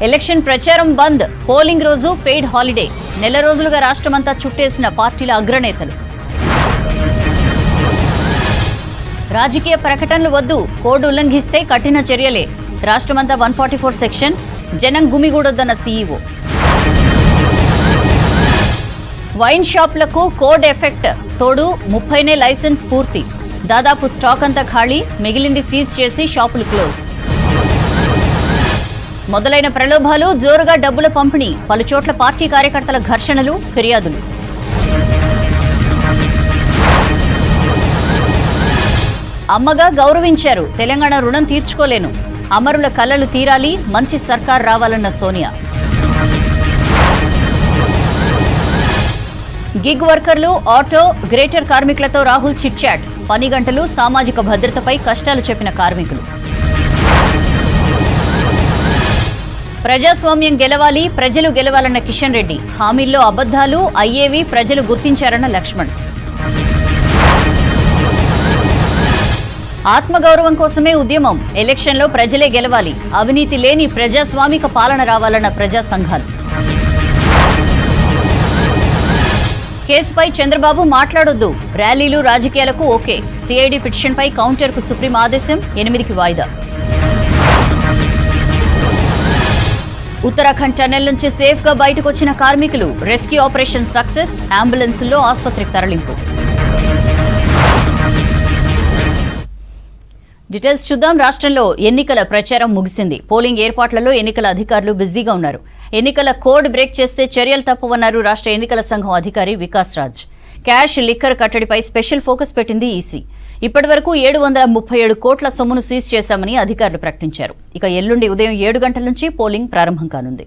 Election ప్రచారం బంద్, polling రోజు paid holiday. నెల రోజులుగా రాష్ట్రమంతా చుట్టేసిన పార్టీల అగ్రనేతలు. రాజకీయ ప్రకటనలు వద్దు, కోడ్ ఉల్లంఘిస్తే కఠిన చర్యలే. రాష్ట్రమంతా 144 సెక్షన్, జనం గుమిగూడొద్దన్న సీఈఓ. వైన్ షాపులకు కోడ్ ఎఫెక్ట్, తోడు 30నే లైసెన్స్ పూర్తి. దాదాపు స్టాక్ అంతా ఖాళీ, మిగిలింది సీజ్ చేసి షాపులు క్లోజ్. మొదలైన ప్రలోభాలు, జోరుగా డబ్బుల పంపిణీ, పలుచోట్ల పార్టీ కార్యకర్తల ఘర్షణలు, ఫిర్యాదులు. అమ్మగా గౌరవించారు, తెలంగాణ రుణం తీర్చుకోలేను. అమరుల కలలు తీరాలి, మంచి సర్కార్ రావాలన్న సోనియా. గిగ్ వర్కర్లు, ఆటో, గ్రేటర్ కార్మికులతో రాహుల్ చిట్ చాట్. పని గంటలు, సామాజిక భద్రతపై కష్టాలు చెప్పిన కార్మికులు. ప్రజాస్వామ్యం గెలవాలి, ప్రజలు గెలవాలన్న కిషన్ రెడ్డి. హామీల్లో అబద్ధాలు, అయ్యేవి ప్రజలు గుర్తించారన్న లక్ష్మణ్. ఆత్మగౌరవం కోసమే ఉద్యమం, ఎలక్షన్లో ప్రజలే గెలవాలి. అవినీతి లేని ప్రజాస్వామిక పాలన రావాలన్న ప్రజా సంఘాలు. కేసుపై చంద్రబాబు మాట్లాడొద్దు, ర్యాలీలు రాజకీయాలకు ఓకే. సిఐడి పిటిషన్పై కౌంటర్కు సుప్రీం ఆదేశం, 8కి వాయిదా. ఉత్తరాఖండ్ టన్నెల్ నుంచి సేఫ్ గా బయటకు వచ్చిన కార్మికులు. రెస్క్యూ ఆపరేషన్ సక్సెస్, అంబులెన్స్లో ఆసుపత్రికి తరలింపు. డీటెయిల్స్ చూద్దాం. రాష్ట్రంలో ఎన్నికల ప్రచారం ముగిసింది. పోలింగ్ ఏర్పాట్లలో ఎన్నికల అధికారులు బిజీగా ఉన్నారు. ఎన్నికల కోడ్ బ్రేక్ చేస్తే చర్యలు తప్పవన్నారు రాష్ట్ర ఎన్నికల సంఘం అధికారి వికాస్ రాజ్. క్యాష్, లిక్కర్ కట్టడిపై స్పెషల్ ఫోకస్ పెట్టింది ఈసీ. ఇప్పటి వరకు 737 కోట్ల సొమ్మును సీజ్ చేశామని అధికారులు ప్రకటించారు. ఇక ఎల్లుండి ఉదయం 7 గంటల నుంచి పోలింగ్ ప్రారంభం కానుంది.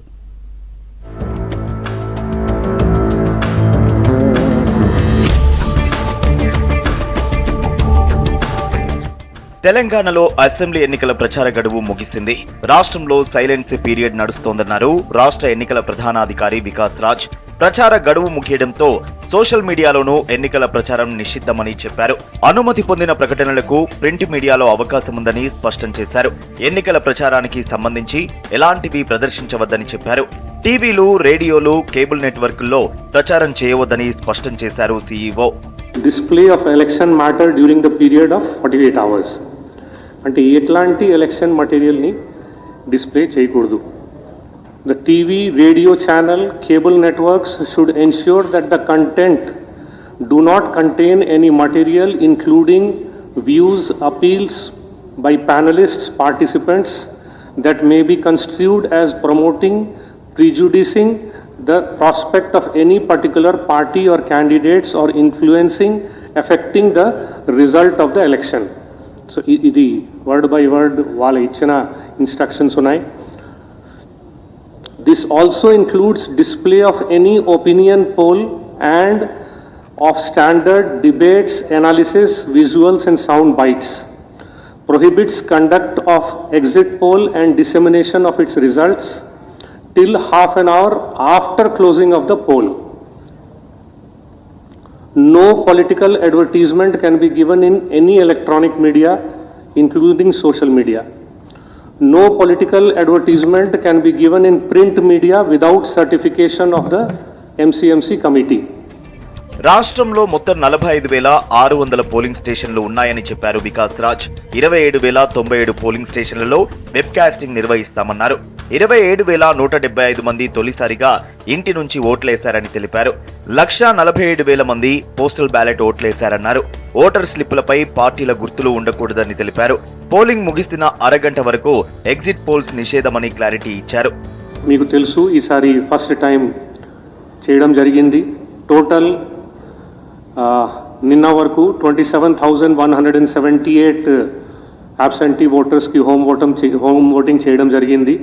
తెలంగాణలో అసెంబ్లీ ఎన్నికల ప్రచార గడువు ముగిసింది. రాష్ట్రంలో సైలెన్స్ పీరియడ్ నడుస్తోందన్నారు రాష్ట్ర ఎన్నికల ప్రధానాధికారి వికాస్ రాజ్. ప్రచార గడువు ముగియడంతో సోషల్ మీడియాలోనూ ఎన్నికల ప్రచారం నిషిద్ధమని చెప్పారు. అనుమతి పొందిన ప్రకటనలకు ప్రింట్ మీడియాలో అవకాశం ఉందని స్పష్టం చేశారు. ఎన్నికల ప్రచారానికి సంబంధించి ఎలాంటివి ప్రదర్శించవద్దని చెప్పారు. టీవీలు, రేడియోలు, కేబుల్ నెట్వర్క్ల్లో ప్రచారం చేయవద్దని స్పష్టం చేశారు CEO. Display of election matter during the period of 48 hours. అంటే ఎట్లాంటి ఎలక్షన్ మటీరియల్ని డిస్ప్లే చేయకూడదు. The TV, radio channel, cable networks should ensure that the content do not contain any material including views, appeals by panelists, participants that may be construed as promoting, prejudicing the prospect of any particular party or candidates or influencing, affecting the result of the election. So, ఇది word by word వాళ్ళ ఇచ్చిన instructions ఉన్నాయి. This also includes display of any opinion poll and of standard debates, analysis, visuals and sound bites. Prohibits conduct of exit poll and dissemination of its results till half an hour after closing of the poll. No political advertisement can be given in any electronic media, including social media. No political advertisement can be given in print media without certification of the MCMC committee. రాష్ట్రంలో మొత్తం 45,600 polling స్టేషన్లు ఉన్నాయని చెప్పారు Vikas Raj. 27,097 polling స్టేషన్లలో web casting నిర్వహిస్తామన్నారు. 27,175 మంది తొలిసారిగా ఇంటి నుంచి ఓట్లేశారని తెలిపారు. 1,47,000 మంది పోస్టల్ బ్యాలెట్ ఓట్లేశారన్నారు. ఓటర్ స్లిప్పులపై పార్టీల గుర్తులు ఉండకూడదని తెలిపారు. పోలింగ్ ముగిసిన అరగంట వరకు ఎగ్జిట్ పోల్స్ నిషేధమని క్లారిటీ ఇచ్చారు. మీకు తెలుసు, ఈసారి ఫస్ట్ టైం చేయడం జరిగింది. టోటల్ నిన్న వరకు 27,178 అబ్సెంటీ ఓటర్స్కి హోమ్ ఓటింగ్ చేయడం జరిగింది.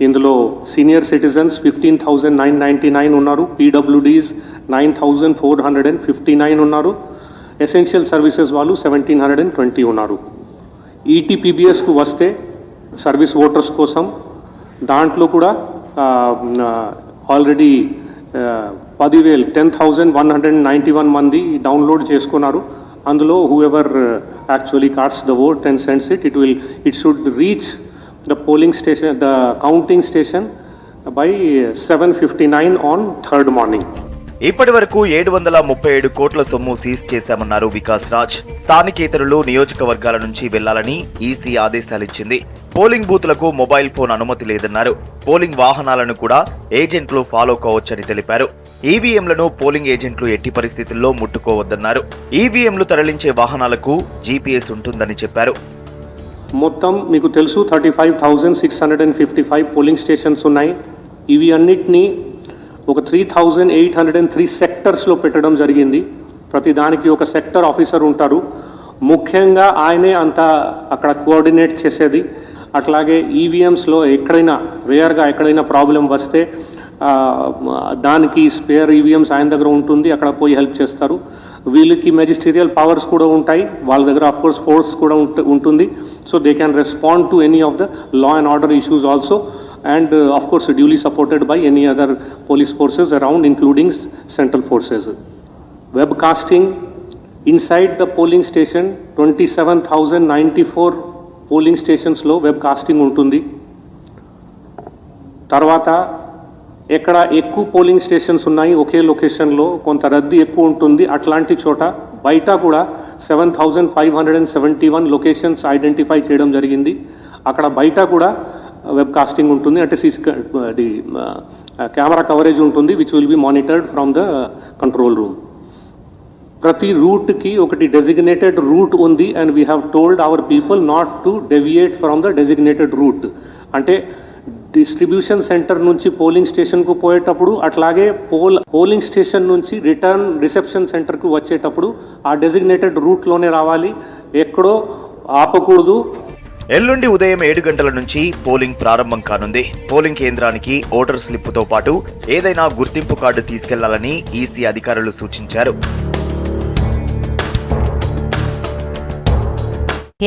ఇందులో సీనియర్ సిటిజన్స్ 15,999 ఉన్నారు, పీడబ్ల్యూడీస్ 9,459 ఉన్నారు, ఎసెన్షియల్ సర్వీసెస్ వాళ్ళు 1,720 ఉన్నారు. ఈటీపీబీఎస్కు వస్తే సర్వీస్ ఓటర్స్ కోసం దాంట్లో కూడా ఆల్రెడీ 10,191 మంది డౌన్లోడ్ చేసుకున్నారు. అందులో whoever actually casts the vote and sends it, it should reach the polling station, the counting station by 7:59 on 3rd morning. ఇప్పటి వరకు 737 కోట్ల సొమ్ము సీజ్ చేశామన్నారు వికాస్ రాజ్. స్థానికేతరులు నియోజకవర్గాల నుంచి వెళ్లాలని ఈసీ ఆదేశాలిచ్చింది. పోలింగ్ బూత్లకు మొబైల్ ఫోన్ అనుమతి లేదన్నారు. పోలింగ్ వాహనాలను కూడా ఏజెంట్లు ఫాలో కావచ్చని తెలిపారు. ఈవీఎంలను పోలింగ్ ఏజెంట్లు ఎట్టి పరిస్థితుల్లో ముట్టుకోవద్దన్నారు. ఈవీఎంలు తరలించే వాహనాలకు జీపీఎస్ ఉంటుందని చెప్పారు. మొత్తం మీకు తెలుసు 35,655 పోలింగ్ స్టేషన్స్ ఉన్నాయి. ఇవి అన్నిటినీ ఒక 3,803 సెక్టర్స్లో పెట్టడం జరిగింది. ప్రతి దానికి ఒక సెక్టర్ ఆఫీసర్ ఉంటారు. ముఖ్యంగా ఆయనే అంతా అక్కడ కోఆర్డినేట్ చేసేది. అట్లాగే ఈవీఎంస్లో ఎక్కడైనా ప్రాబ్లం వస్తే దానికి స్పేర్ ఈవీఎంస్ ఆయన దగ్గర ఉంటుంది, అక్కడ పోయి హెల్ప్ చేస్తారు. వీళ్ళకి మెజిస్టీరియల్ పవర్స్ కూడా ఉంటాయి, వాళ్ళ దగ్గర అఫ్కోర్స్ ఫోర్స్ కూడా ఉంటుంది. So they can respond to any of the law and order issues also. And of course duly supported by any other police forces around, including central forces. Webcasting inside the polling station, 27,094 polling stations లో webcasting ఉంటుంది. తర్వాత ఎక్కడ ఎక్కువ polling stations ఉన్నాయి ఒకే లొకేషన్లో, కొంత రద్దీ ఎక్కువ ఉంటుంది, అట్లాంటి చోట బయట కూడా 7,571 లొకేషన్స్ ఐడెంటిఫై చేయడం జరిగింది. అక్కడ బయట కూడా వెబ్కాస్టింగ్ ఉంటుంది, అంటే కెమెరా కవరేజ్ ఉంటుంది, which will be monitored from the control room. ప్రతి రూట్కి ఒకటి డెసిగ్నేటెడ్ రూట్ ఉంది, and we have told our people not to deviate from the designated route. అంటే డిస్ట్రిబ్యూషన్ సెంటర్ నుంచి పోలింగ్ స్టేషన్కు పోయేటప్పుడు, అట్లాగే పోలింగ్ స్టేషన్ నుంచి రిటర్న్ రిసెప్షన్ సెంటర్కు వచ్చేటప్పుడు ఆ డెసిగ్నేటెడ్ రూట్లోనే రావాలి, ఎక్కడో ఆపకూడదు. ఎల్లుండి ఉదయం 7 గంటల నుంచి పోలింగ్ ప్రారంభం కానుంది. పోలింగ్ కేంద్రానికి ఓటర్ స్లిప్పుతో పాటు ఏదైనా గుర్తింపు కార్డు తీసుకెళ్లాలని ఈసీ అధికారులు సూచించారు.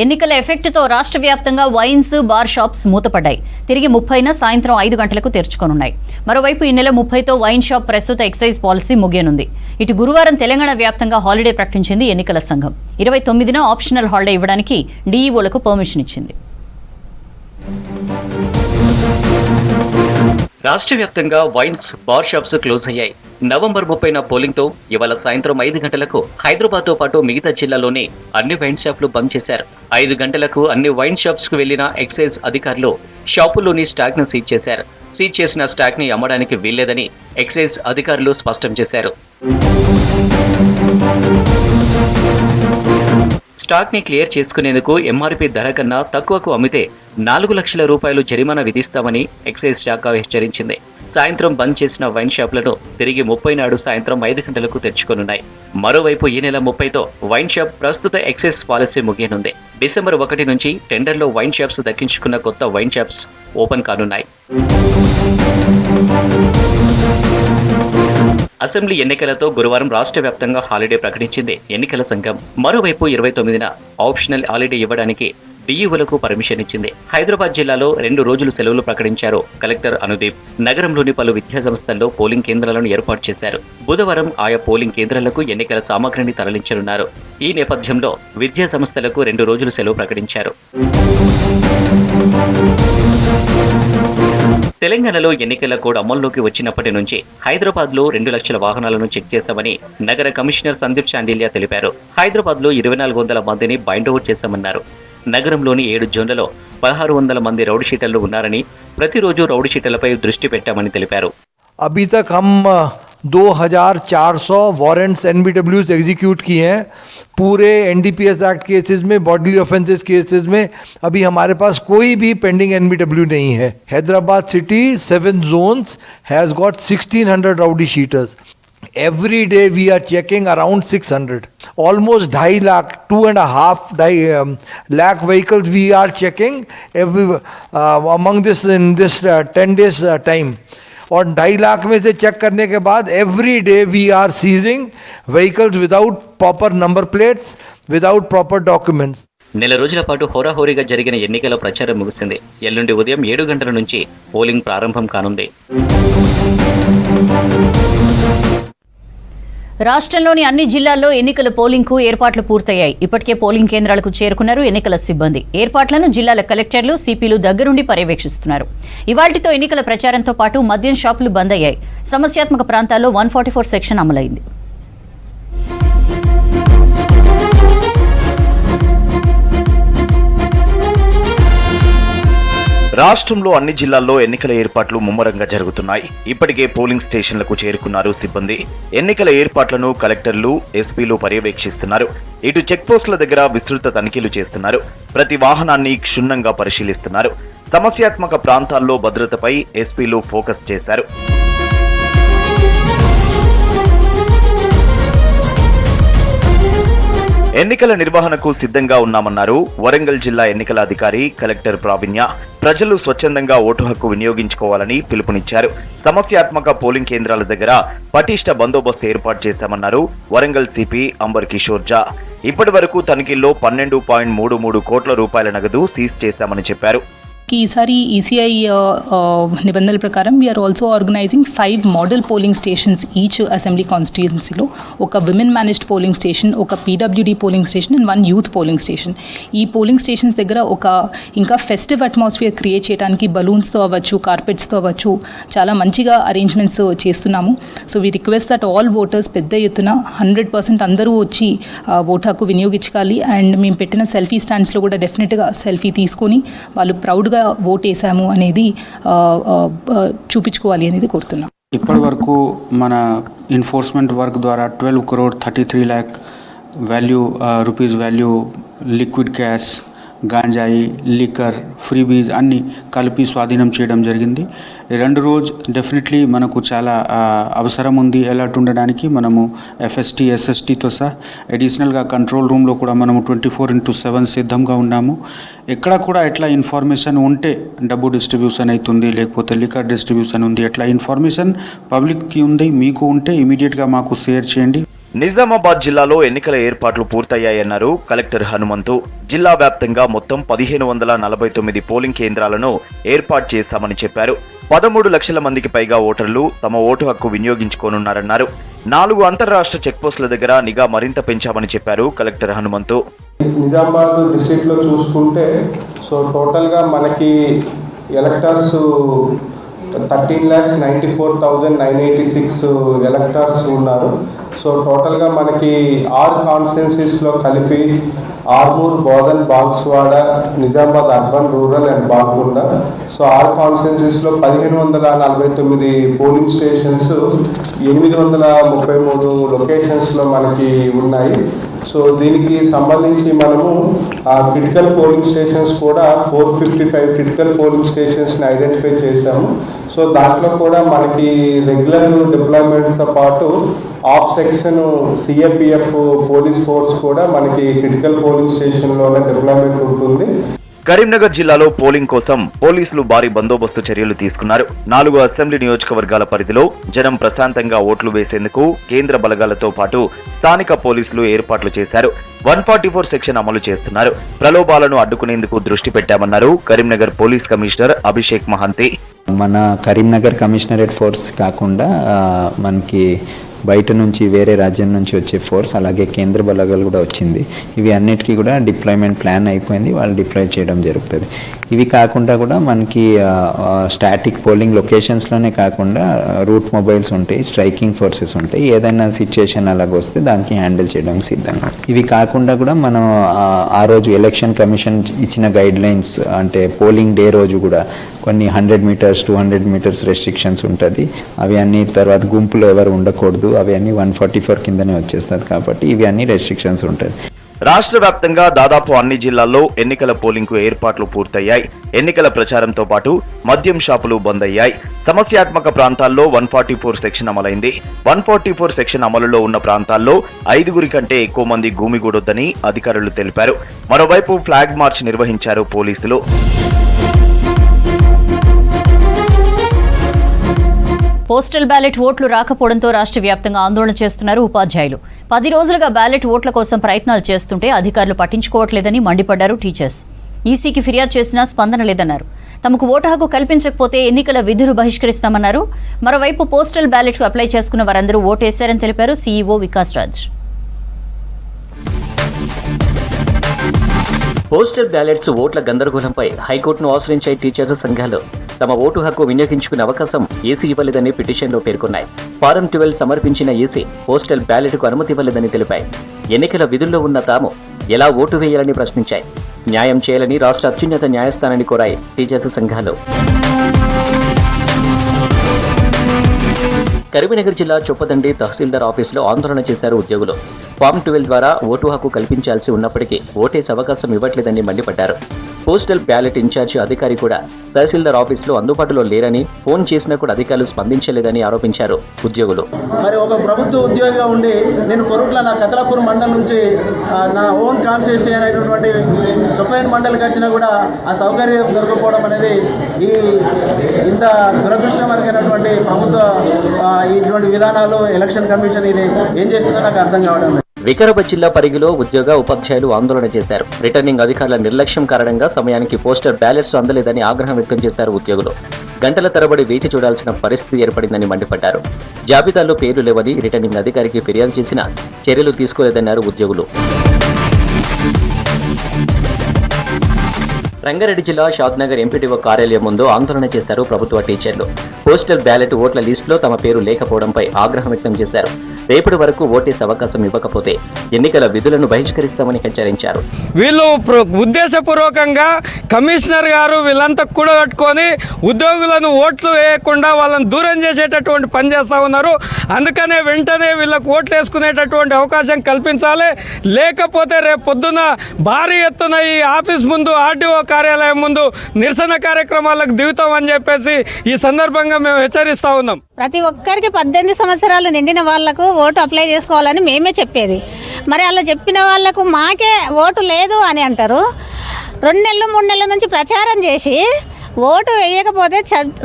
ఎన్నికల ఎఫెక్ట్తో రాష్ట్ర వ్యాప్తంగా వైన్స్, బార్ షాప్స్ మూతపడ్డాయి. తిరిగి 30న సాయంత్రం 5 గంటలకు తెరుచుకోనున్నాయి. మరోవైపు ఈ నెల 30తో వైన్ షాప్ ప్రస్తుత ఎక్సైజ్ పాలసీ ముగియనుంది. ఇటు గురువారం తెలంగాణ వ్యాప్తంగా హాలిడే ప్రకటించింది ఎన్నికల సంఘం. 29న ఆప్షనల్ హాలిడే ఇవ్వడానికి డీఈఓలకు పర్మిషన్ ఇచ్చింది. రాష్ట్ర వ్యాప్తంగా వైన్స్, బార్ షాప్స్ క్లోజ్ అయ్యాయి. నవంబర్ 30న పోలింగ్తో ఇవాళ సాయంత్రం 5 గంటలకు హైదరాబాద్తో పాటు మిగతా జిల్లాలోని అన్ని వైన్ షాపులు బంద్ చేశారు. 5 గంటలకు అన్ని వైన్ షాప్స్ కు వెళ్లిన ఎక్సైజ్ అధికారులు షాపుల్లోని స్టాక్ ను సీజ్ చేశారు. సీజ్ చేసిన స్టాక్ ని అమ్మడానికి వీల్లేదని ఎక్సైజ్ అధికారులు స్పష్టం చేశారు. స్టాక్ ని క్లియర్ చేసుకునేందుకు ఎంఆర్పీ ధర కన్నా తక్కువకు అమ్మితే 4 లక్షల రూపాయలు జరిమానా విధిస్తామని ఎక్సైజ్ శాఖ హెచ్చరించింది. సాయంత్రం బంద్ చేసిన వైన్ షాపులను తిరిగి 30 నాడు సాయంత్రం 5 గంటలకు తెరుచుకోనున్నాయి. మరోవైపు ఈ నెల 30తో వైన్ షాప్ ప్రస్తుత ఎక్సైజ్ పాలసీ ముగియనుంది. డిసెంబర్ 1 నుంచి టెండర్లో వైన్ షాప్స్ దక్కించుకున్న కొత్త వైన్ షాప్స్ ఓపెన్ కానున్నాయి. అసెంబ్లీ ఎన్నికలతో గురువారం రాష్ట్ర వ్యాప్తంగా హాలిడే ప్రకటించింది ఎన్నికల సంఘం. మరోవైపు 29న ఆప్షనల్ హాలిడే ఇవ్వడానికి డీఈఓలకు పర్మిషన్ ఇచ్చింది. హైదరాబాద్ జిల్లాలో 2 రోజులు సెలవులు ప్రకటించారు కలెక్టర్ అనుదీప్. నగరంలోని పలు విద్యా సంస్థల్లో పోలింగ్ కేంద్రాలను ఏర్పాటు చేశారు. బుధవారం ఆయా పోలింగ్ కేంద్రాలకు ఎన్నికల సామగ్రిని తరలించనున్నారు. ఈ నేపథ్యంలో విద్యా సంస్థలకు 2 రోజులు సెలవు ప్రకటించారు. తెలంగాణలో ఎన్నికల కోడ్ అమల్లోకి వచ్చినప్పటి నుంచి హైదరాబాద్లో 2 లక్షల వాహనాలను చెక్ చేశామని నగర కమిషనర్ సందీప్ చాండిలియా తెలిపారు. హైదరాబాద్లో 2400 మందిని బైండ్ ఓవర్ చేశామన్నారు. నగరంలోని 7 జోన్లలో 1600 మంది రౌడీ షీటర్లు ఉన్నారని, ప్రతిరోజు రౌడీ షీటర్లపై దృష్టి పెట్టామని తెలిపారు. अभी तक हम 2400 वारंट्स NBWs एग्जीक्यूट किए हैं. पूरे NDPS एक्ट केसेस में, बॉडीली ऑफेंसेस केसेस में अभी हमारे पास कोई भी पेंडिंग NBW नहीं है. Hyderabad city 7 zones has got 1600 rowdy sheeters. Every day we are checking around 600. Almost 2.5 lakh, 2.5 lakh vehicles we are checking among this in this 10 days time. और 2.5 लाख में से चेक करने के बाद every day we are seizing vehicles without proper number plates, without proper documents. నెల రోజుల పాటు హోరాహోరీగా జరిగిన ఎన్నికల ప్రచారం ముగిసింది. ఎల్లుండి ఉదయం 7 గంటల నుంచి పోలింగ్ ప్రారంభం కానుంది. రాష్ట్రంలోని అన్ని జిల్లాల్లో ఎన్నికల పోలింగ్కు ఏర్పాట్లు పూర్తయ్యాయి. ఇప్పటికే పోలింగ్ కేంద్రాలకు చేరుకున్నారు ఎన్నికల సిబ్బంది. ఏర్పాట్లను జిల్లాల కలెక్టర్లు, సిపిలు దగ్గరుండి పర్యవేక్షిస్తున్నారు. ఇవాళ్టితో ఎన్నికల ప్రచారంతో పాటు మద్యం షాపులు బంద్ అయ్యాయి. సమస్యాత్మక ప్రాంతాల్లో 144 సెక్షన్ అమలైంది. రాష్ట్రంలో అన్ని జిల్లాల్లో ఎన్నికల ఏర్పాట్లు ముమ్మరంగా జరుగుతున్నాయి. ఇప్పటికే పోలింగ్ స్టేషన్లకు చేరుకున్నారు సిబ్బంది. ఎన్నికల ఏర్పాట్లను కలెక్టర్లు, ఎస్పీలు పర్యవేక్షిస్తున్నారు. ఇటు చెక్ పోస్టుల దగ్గర విస్తృత తనిఖీలు చేస్తున్నారు. ప్రతి వాహనాన్ని క్షుణ్ణంగా పరిశీలిస్తున్నారు. సమస్యాత్మక ప్రాంతాల్లో భద్రతపై ఎస్పీలు ఫోకస్ చేశారు. ఎన్నికల నిర్వహణకు సిద్ధంగా ఉన్నామన్నారు వరంగల్ జిల్లా ఎన్నికల అధికారి కలెక్టర్ ప్రావీణ్య. ప్రజలు స్వచ్ఛందంగా ఓటు హక్కు వినియోగించుకోవాలని పిలుపునిచ్చారు. సమస్యాత్మక పోలింగ్ కేంద్రాల దగ్గర పటిష్ట బందోబస్తు ఏర్పాటు చేశామన్నారు వరంగల్ సిపి అంబర్ కిషోర్ జా. ఇప్పటి వరకు తనిఖీల్లో 12.33 కోట్ల రూపాయల నగదు సీజ్ చేశామని చెప్పారు. ఈసారి ఈసీఐ నిబంధనల ప్రకారం we are also organising 5 model polling stations each assembly కాన్స్టిట్యుయెన్సీలో. ఒక విమెన్ మేనేజ్డ్ పోలింగ్ స్టేషన్, ఒక PWD polling station and 1 youth polling station. ఈ పోలింగ్ స్టేషన్స్ దగ్గర ఇంకా ఫెస్టివ్ అట్మాస్ఫియర్ క్రియేట్ చేయడానికి బలూన్స్తో అవ్వచ్చు, కార్పెట్స్తో అవ్వచ్చు చాలా మంచిగా అరేంజ్మెంట్స్ చేస్తున్నాము. So we request that all voters పెద్ద ఎత్తున 100% అందరూ వచ్చి ఓటు హక్కు వినియోగించాలి. అండ్ మేము పెట్టిన సెల్ఫీ స్టాండ్స్లో కూడా డెఫినెట్గా సెల్ఫీ తీసుకొని వాళ్ళు ప్రౌడ్గా ఓట్ వేసాము అనేది చూపించుకోవాలి అనేది కోరుతున్నాం. ఇప్పటి వరకు మన ఎన్ఫోర్స్మెంట్ వర్క్ ద్వారా 12 crore 33 lakh rupees value liquid cash, గాంజాయి, లిక్కర్, ఫ్రీబీస్ అన్నీ కలిపి స్వాధీనం చేయడం జరిగింది. 2 రోజు డెఫినెట్లీ మనకు చాలా అవసరం ఉంది అలర్ట్ ఉండడానికి. మనము ఎఫ్ఎస్టీ, ఎస్ఎస్టీతో సహా అడిషనల్గా కంట్రోల్ రూమ్లో కూడా మనము 24/7 సిద్ధంగా ఉన్నాము. ఎక్కడ కూడా ఎట్లా ఇన్ఫర్మేషన్ ఉంటే డబ్బు డిస్ట్రిబ్యూషన్ అవుతుంది, లేకపోతే లిక్కర్ డిస్ట్రిబ్యూషన్ ఉంది, ఎట్లా ఇన్ఫర్మేషన్ పబ్లిక్కి ఉంది, మీకు ఉంటే ఇమీడియట్గా మాకు షేర్ చేయండి. నిజామాబాద్ జిల్లాలో ఎన్నికల ఏర్పాట్లు పూర్తయ్యాయన్నారు కలెక్టర్ హనుమంతు. జిల్లా వ్యాప్తంగా మొత్తం 1549 పోలింగ్ కేంద్రాలను ఏర్పాటు చేస్తామని చెప్పారు. 13 లక్షల మందికి పైగా ఓటర్లు తమ ఓటు హక్కు వినియోగించుకోనున్నారన్నారు. 4 అంతర్రాష్ట్ర చెక్పోస్టుల దగ్గర నిఘా మరింత పెంచామని చెప్పారు కలెక్టర్ హనుమంతు. నిజామాబాద్ డిస్ట్రిక్ట్లో చూసుకుంటే టోటల్గా మనకి ఎలక్టర్స్ 13,94,986 ఎలక్టర్స్ ఉన్నారు. టోటల్గా మనకి 6 కాన్స్టిట్యున్సీస్లో కలిపి Armoor, Bodhan, Banswada, Nizamabad urban, rural and Balkonda. 6 కాన్స్టిట్యున్సీస్లో 1549 polling stations 833 లొకేషన్స్లో మనకి ఉన్నాయి. దీనికి సంబంధించి మనము క్రిటికల్ పోలింగ్ స్టేషన్స్ కూడా 455 క్రిటికల్ పోలింగ్ స్టేషన్స్ని ఐడెంటిఫై చేశాము. దాంట్లో కూడా మనకి రెగ్యులర్ డిప్లాయ్మెంట్తో పాటు of section CAPF police force కూడా మనకి క్రిటికల్ పోలింగ్ స్టేషన్లోనే డిప్లాయ్మెంట్ ఉంటుంది. కరీంనగర్ జిల్లాలో పోలింగ్ కోసం పోలీసులు భారీ బందోబస్తు చర్యలు తీసుకున్నారు. 4 అసెంబ్లీ నియోజకవర్గాల పరిధిలో జనం ప్రశాంతంగా ఓట్లు వేసేందుకు కేంద్ర బలగాలతో పాటు స్థానిక పోలీసులు ఏర్పాట్లు చేశారు. 144 సెక్షన్ అమలు చేస్తున్నారు. ప్రలోభాలను అడ్డుకునేందుకు దృష్టి పెట్టామన్నారు కరీంనగర్ పోలీస్ కమిషనర్ అభిషేక్ మహంతి. మన కరీంనగర్ కమిషనరేట్ ఫోర్స్ కాకుండా మనకి బయట నుంచి వేరే రాజ్యం నుంచి వచ్చే ఫోర్స్, అలాగే కేంద్ర బలగాలు కూడా వచ్చింది. ఇవి అన్నిటికీ కూడా డిప్లాయ్మెంట్ ప్లాన్ అయిపోయింది, వాళ్ళు డిప్లాయ్ చేయడం జరుగుతుంది. ఇవి కాకుండా కూడా మనకి స్టాటిక్ పోలింగ్ లొకేషన్స్లోనే కాకుండా రూట్ మొబైల్స్ ఉంటాయి, స్ట్రైకింగ్ ఫోర్సెస్ ఉంటాయి. ఏదైనా సిచ్యుయేషన్ అలాగ వస్తే దానికి హ్యాండిల్ చేయడానికి సిద్ధంగా. ఇవి కాకుండా కూడా మనం ఆ రోజు ఎలక్షన్ కమిషన్ ఇచ్చిన గైడ్ లైన్స్, అంటే పోలింగ్ డే రోజు కూడా కొన్ని 100 మీటర్స్ 200 మీటర్స్ రెస్ట్రిక్షన్స్ ఉంటుంది. అవి అన్ని తర్వాత గుంపులో ఎవరు ఉండకూడదు, అవి అన్ని 144 కిందనే వచ్చేస్తుంది. కాబట్టి ఇవి అన్ని రెస్ట్రిక్షన్స్ ఉంటుంది. రాష్ట్ర వ్యాప్తంగా దాదాపు అన్ని జిల్లాల్లో ఎన్నికల పోలింగ్ కు ఏర్పాట్లు పూర్తయ్యాయి. ఎన్నికల ప్రచారంతో పాటు మద్యం షాపులు బంద్ అయ్యాయి. సమస్యాత్మక ప్రాంతాల్లో 144 సెక్షన్ అమలైంది. 144 సెక్షన్ అమలులో ఉన్న ప్రాంతాల్లో 5 కంటే ఎక్కువ మంది గుమిగూడొద్దని అధికారులు తెలిపారు. మరోవైపు ఫ్లాగ్ మార్చ్ నిర్వహించారు పోలీసులు. పోస్టల్ బ్యాలెట్ ఓట్లు రాకపోవడంతో రాష్ట్ర వ్యాప్తంగా ఆందోళన చేస్తున్నారు ఉపాధ్యాయులు. 10 రోజులుగా బ్యాలెట్ ఓట్ల కోసం ప్రయత్నాలు చేస్తుంటే అధికారులు పట్టించుకోవట్లేదని మండిపడ్డారు టీచర్స్. ఈసీకి ఫిర్యాదు చేసినా స్పందన లేదన్నారు. తమకు ఓటు హక్కు కల్పించకపోతే ఎన్నికల విధులు బహిష్కరిస్తామన్నారు. మరోవైపు పోస్టల్ బ్యాలెట్కు అప్లై చేసుకున్న వారందరూ ఓటేశారని తెలిపారు CEO Vikas Raj. Postal ballots ఓట్ల గందరగోళంపై హైకోర్టును ఆశ్రయించాయి టీచర్స్ సంఘాలు. తమ ఓటు హక్కు వినియోగించుకునే అవకాశం ఈసీ ఇవ్వలేదని పిటిషన్లో పేర్కొన్నాయి. ఫారం 12 సమర్పించిన ఈసీ పోస్టల్ బ్యాలెట్కు అనుమతి ఇవ్వలేదని తెలిపాయి. ఎన్నికల విధుల్లో ఉన్న తాము ఎలా ఓటు వేయాలని ప్రశ్నించాయి. న్యాయం చేయాలని రాష్ట్ర అత్యున్నత న్యాయస్థానాన్ని కోరాయి టీచర్స్ సంఘాలు. కరీంనగర్ జిల్లా చొప్పదండి తహసీల్దార్ ఆఫీసులో ఆందోళన చేశారు ఉద్యోగులు. ఫామ్ 12 ద్వారా ఓటు హక్కు కల్పించాల్సి ఉన్నప్పటికీ ఓటేసే అవకాశం ఇవ్వట్లేదని మండిపడ్డారు. పోస్టల్ బ్యాలెట్ ఇన్ఛార్జి అధికారి కూడా తహసీల్దార్ ఆఫీసులో అందుబాటులో లేరని, ఫోన్ చేసినా కూడా అధికారులు స్పందించలేదని ఆరోపించారు ఉద్యోగులు. మరి ఒక ప్రభుత్వ ఉద్యోగిగా ఉండి నేను కొరుట్ల నా కతలాపూర్ మండలం నుంచి నా ఓన్ కాన్స్టిట్యూన్సీ అనేటటువంటి చొప్పదండి మండలికి వచ్చినా కూడా ఆ సౌకర్యం దొరకపోవడం అనేది ఇంత దురదృష్టకరమైనటువంటి ప్రభుత్వ ఇటువంటి విధానాలు ఎలక్షన్ కమిషన్ ఇది ఏం చేస్తుందో నాకు అర్థం కావడం లేదు. వికారాబాద్ జిల్లా పరిగిలో ఉద్యోగ ఉపాధ్యాయులు ఆందోళన చేశారు. రిటర్నింగ్ అధికారుల నిర్లక్ష్యం కారణంగా సమయానికి పోస్టల్ బ్యాలెట్స్ అందలేదని ఆగ్రహం వ్యక్తం చేశారు ఉద్యోగులు. గంటల తరబడి వేచి చూడాల్సిన పరిస్థితి ఏర్పడిందని మండిపడ్డారు. జాబితాలో పేర్లు లేవని రిటర్నింగ్ అధికారికి ఫిర్యాదు చేసినా చర్యలు తీసుకోలేదన్నారు ఉద్యోగులు. రంగారెడ్డి జిల్లా షాద్నగర్ ఎంపీడీఓ కార్యాలయం ముందు ఆందోళన చేశారు ప్రభుత్వ టీచర్లు. పోస్టల్ బ్యాలెట్ ఓట్ల లిస్టులో తమ పేరు లేకపోవడంపై ఆగ్రహం వ్యక్తం చేశారు. రేపటి వరకు ఓటేసే అవకాశం ఇవ్వకపోతే ఎన్నికల విధులను బహిష్కరిస్తామని హెచ్చరించారు. వీళ్ళు ఉద్దేశపూర్వకంగా కమిషనర్ గారు వీళ్ళంతా కూడగట్టుకొని ఉద్యోగులను ఓట్లు వేయకుండా వాళ్ళని దూరం చేసేటటువంటి పని చేస్తూ ఉన్నారు. అందుకనే వెంటనే వీళ్ళకు ఓట్లు వేసుకునేటటువంటి అవకాశం కల్పించాలి. లేకపోతే రేపు పొద్దున భారీ ఎత్తున ఈ ఆఫీస్ ముందు, ఆర్డీఓ కార్యాలయం ముందు నిరసన కార్యక్రమాలకు దిగుతామని చెప్పేసి ఈ సందర్భంగా మేము హెచ్చరిస్తూ ఉన్నాం. ప్రతి ఒక్కరికి 18 సంవత్సరాలు నిండిన వాళ్లకు ఓటు అప్లై చేసుకోవాలని మేమే చెప్పేది. మరి అలా చెప్పిన వాళ్లకు మాకే ఓటు లేదు అని అంటారు. 2 నెలలు 3 నెలల నుంచి ప్రచారం చేసి ఓటు వేయకపోతే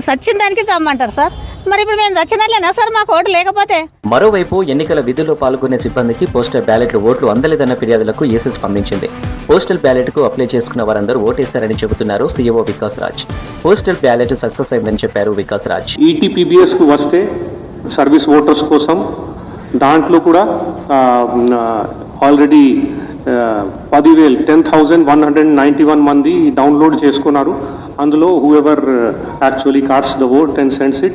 సచ్చిన దానికి చమ్మంటారు సార్. మరి ఇప్పుడు మేము చచ్చినట్లేనా సార్ మాకు ఓటు లేకపోతే? మరోవైపు ఎన్నికల విధుల్లో పాల్గొనే సిబ్బందికి పోస్టల్ బ్యాలెట్లు ఓట్లు అందలేదన్న ఫిర్యాదులకు ఈసీ స్పందించింది. పోస్టల్ బ్యాలెట్కు అప్లై చేసుకున్న వారందరూ ఓటేశారని చెబుతున్నారు CEO Vikas Raj. Postal ballot success అయిందని చెప్పారు వికాస్ రాజ్. ఈటీపీబీఎస్కు వస్తే సర్వీస్ ఓటర్స్ కోసం దాంట్లో కూడా ఆల్రెడీ 10,191 మంది డౌన్లోడ్ చేసుకున్నారు. అందులో whoever actually casts the vote and sends it,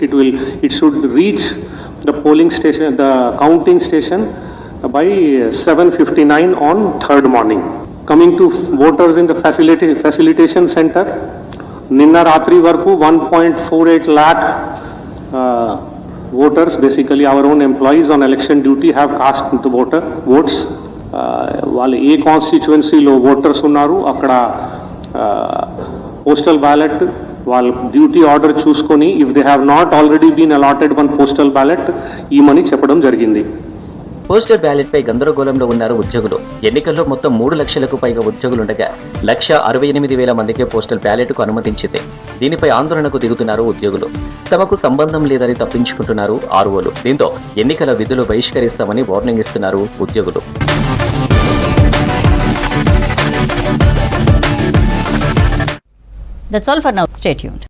it should reach the polling station, the counting station by 7:59 on 3rd morning. Coming to voters in the facilitation center, ninna ratri varku 1.48 lakh voters, basically our own employees on election duty, have cast the votes. వాళ్ళు ఏ కాన్స్టిట్యుయెన్సీలో voters ఉన్నారు అక్కడ postal ballot వాళ్ళ duty order చూసుకొని if they have not already been allotted one postal ballot ఈమని చెప్పడం జరిగింది. Postal ballot పై గందరగోళంలో ఉన్నారు ఉద్యోగులు. ఎన్నికల్లో మొత్తం 3 లక్షలకు పైగా ఉద్యోగులుండగా 1,68,000 మందికే పోస్టల్ బ్యాలెట్కు అనుమతించింది. దీనిపై ఆందోళనకు దిగుతున్నారు ఉద్యోగులు. తమకు సంబంధం లేదని తప్పించుకుంటున్నారు ఆర్ఓలు. దీంతో ఎన్నికల విధులు బహిష్కరిస్తామని వార్నింగ్ ఇస్తున్నారు ఉద్యోగులు. That's all for now. Stay tuned.